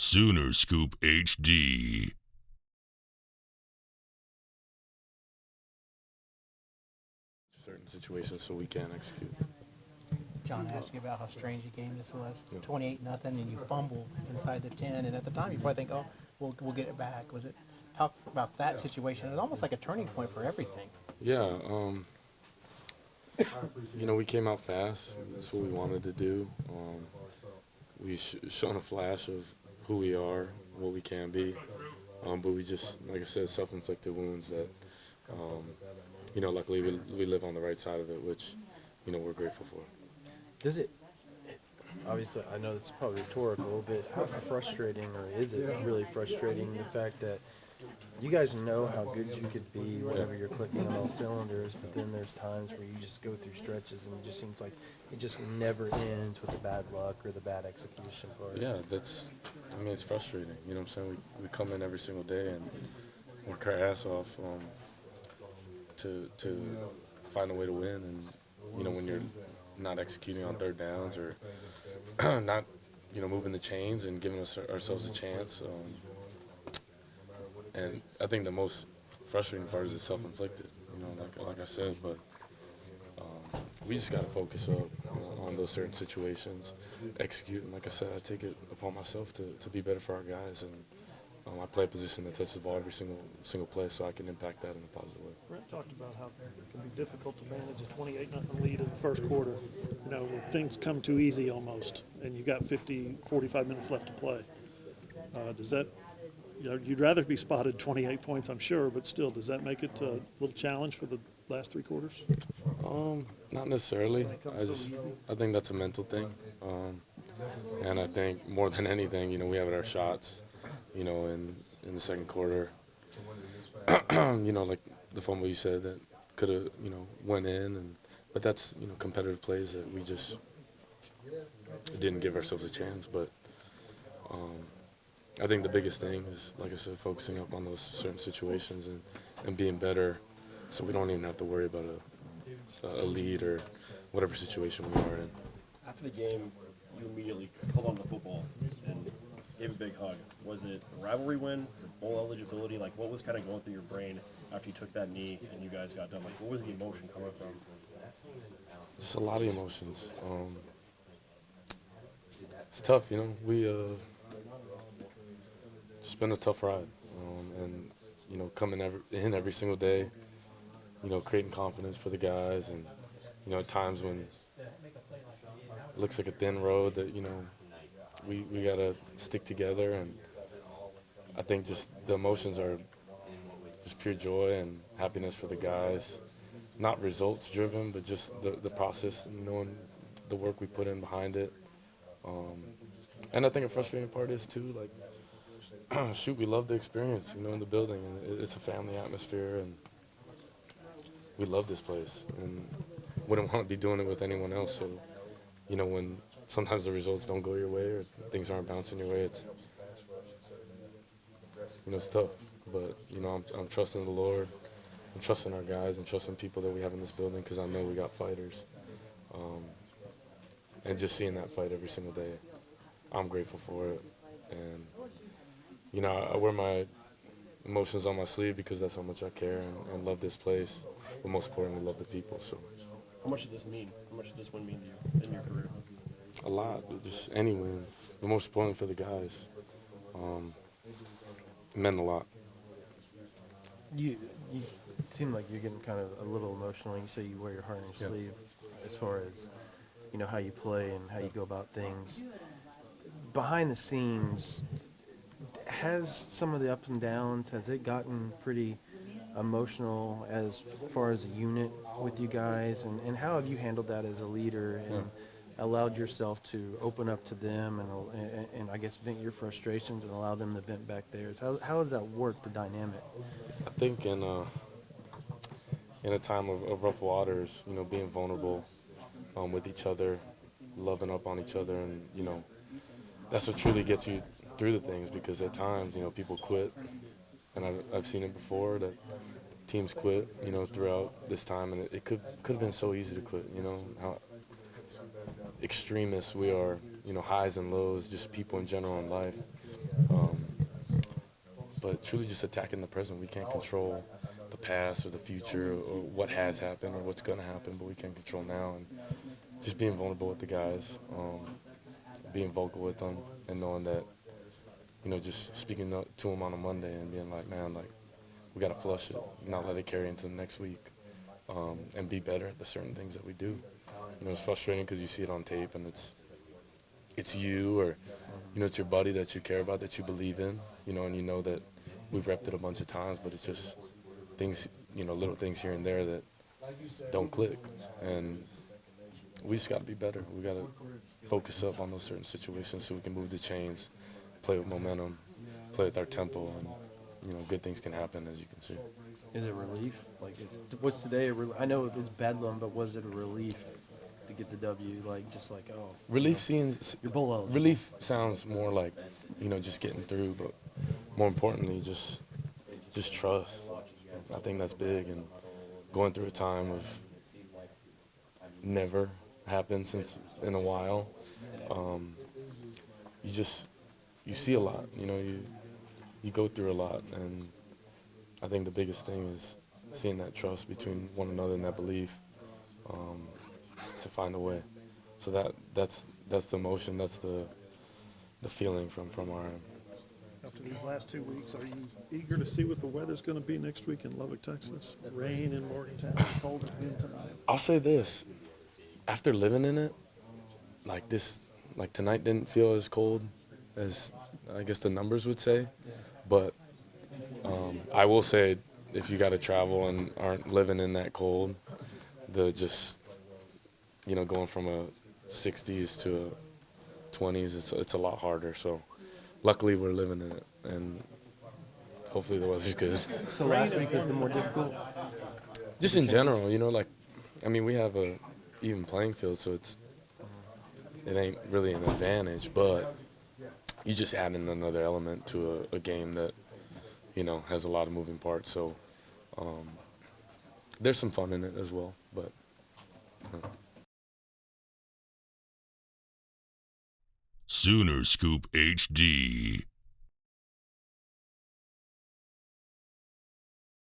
Sooner Scoop HD. Certain situations so we can execute. John asked you about how strange a game this was. 28-0, and you fumble inside the 10. And at the time, you probably think, "Oh, we'll get it back." Was it talk about that situation? It was almost like a turning point for everything. Yeah, we came out fast. That's what we wanted to do. We shown a flash of who we are, what we can be. But we just, like I said, self-inflicted wounds that, luckily we live on the right side of it, which, we're grateful for. Does it, obviously, I know this is probably rhetorical, but how frustrating, or is it really frustrating, the fact that you guys know how good you could be whenever you're clicking on all cylinders, but then there's times where you just go through stretches and it just seems like it just never ends with the bad luck or the bad execution part? Yeah, it's frustrating. You know what I'm saying? We come in every single day and work our ass off to find a way to win. And, when you're not executing on third downs or not, moving the chains and giving ourselves a chance. And I think the most frustrating part is it's self-inflicted, like I said. But we just got to focus up on those certain situations, execute. And like I said, I take it upon myself to be better for our guys. And I play a position that touches the ball every single play, so I can impact that in a positive way. Brent talked about how it can be difficult to manage a 28-0 lead in the first quarter, where things come too easy almost, and you got 45 minutes left to play. Does that, you'd rather be spotted 28 points, I'm sure, but still, does that make it a little challenge for the last three quarters? Not necessarily. I think that's a mental thing. And I think more than anything, we have our shots, in the second quarter. Like the fumble you said that could have, went in. But that's, competitive plays that we just didn't give ourselves a chance. But I think the biggest thing is, like I said, focusing up on those certain situations and being better so we don't even have to worry about a lead or whatever situation we are in. After the game, you immediately pulled on the football and gave a big hug. Was it a rivalry win? Was it bowl eligibility? Like, what was kind of going through your brain after you took that knee and you guys got done? Like, what was the emotion coming from? Just a lot of emotions. It's tough, we it's been a tough ride, and coming in every single day, creating confidence for the guys, and at times when it looks like a thin road that we gotta stick together. And I think just the emotions are just pure joy and happiness for the guys, not results driven, but just the process and knowing the work we put in behind it. And I think a frustrating part is too, like, shoot, we love the experience, in the building. And it's a family atmosphere, and we love this place, and wouldn't want to be doing it with anyone else. So, when sometimes the results don't go your way or things aren't bouncing your way, it's tough. But I'm trusting the Lord, I'm trusting our guys, and trusting people that we have in this building, because I know we got fighters. And just seeing that fight every single day, I'm grateful for it. And I wear my emotions on my sleeve because that's how much I care and love this place, but most importantly, love the people. So, How much did this mean? How much did this win mean to you in your career? a lot, just any win, but most importantly for the guys. It meant a lot. You seem like you're getting kind of a little emotional. You say you wear your heart on your sleeve as far as, how you play and how you go about things. Behind the scenes, has some of the ups and downs, has it gotten pretty emotional as far as a unit with you guys? And how have you handled that as a leader and allowed yourself to open up to them and I guess vent your frustrations and allow them to vent back theirs? How has that worked, the dynamic? I think in a time of rough waters, being vulnerable with each other, loving up on each other, and that's what truly gets you through the things. Because at times, people quit, and I've seen it before that teams quit, throughout this time, and it could have been so easy to quit. How extremists we are, highs and lows, just people in general in life. But truly just attacking the present. We can't control the past or the future or what has happened or what's going to happen, but we can control now. And just being vulnerable with the guys, being vocal with them, and knowing that, just speaking to them on a Monday and being like, man, like, we got to flush it, not let it carry into the next week, and be better at the certain things that we do. It's frustrating because you see it on tape and it's you or, it's your buddy that you care about, that you believe in, and you know that we've repped it a bunch of times, but it's just things, little things here and there that don't click. And we just got to be better. We got to focus up on those certain situations so we can move the chains, play with momentum, play with our tempo, and, good things can happen, as you can see. Is it relief? Like, what's today? I know it's Bedlam, but was it a relief to get the W? Like, just like, oh. Relief seems, You're bowl eligible. relief sounds more like, just getting through, but more importantly, just trust. I think that's big, and going through a time of never happened since in a while. You see a lot, you go through a lot, and I think the biggest thing is seeing that trust between one another and that belief, to find a way. So that's the emotion, that's the feeling from our end. After these last 2 weeks, are you eager to see what the weather's going to be next week in Lubbock, Texas? Rain in Morgantown, cold again tonight. I'll say this, after living in it, like tonight didn't feel as cold as I guess the numbers would say, but I will say if you got to travel and aren't living in that cold, going from a 60s to a 20s, it's a lot harder. So luckily we're living in it, and hopefully the weather's good. So last week was the more difficult? Just in general, we have a even playing field, so it ain't really an advantage, but you just add in another element to a game that, has a lot of moving parts. So there's some fun in it as well, but. Sooner Scoop HD.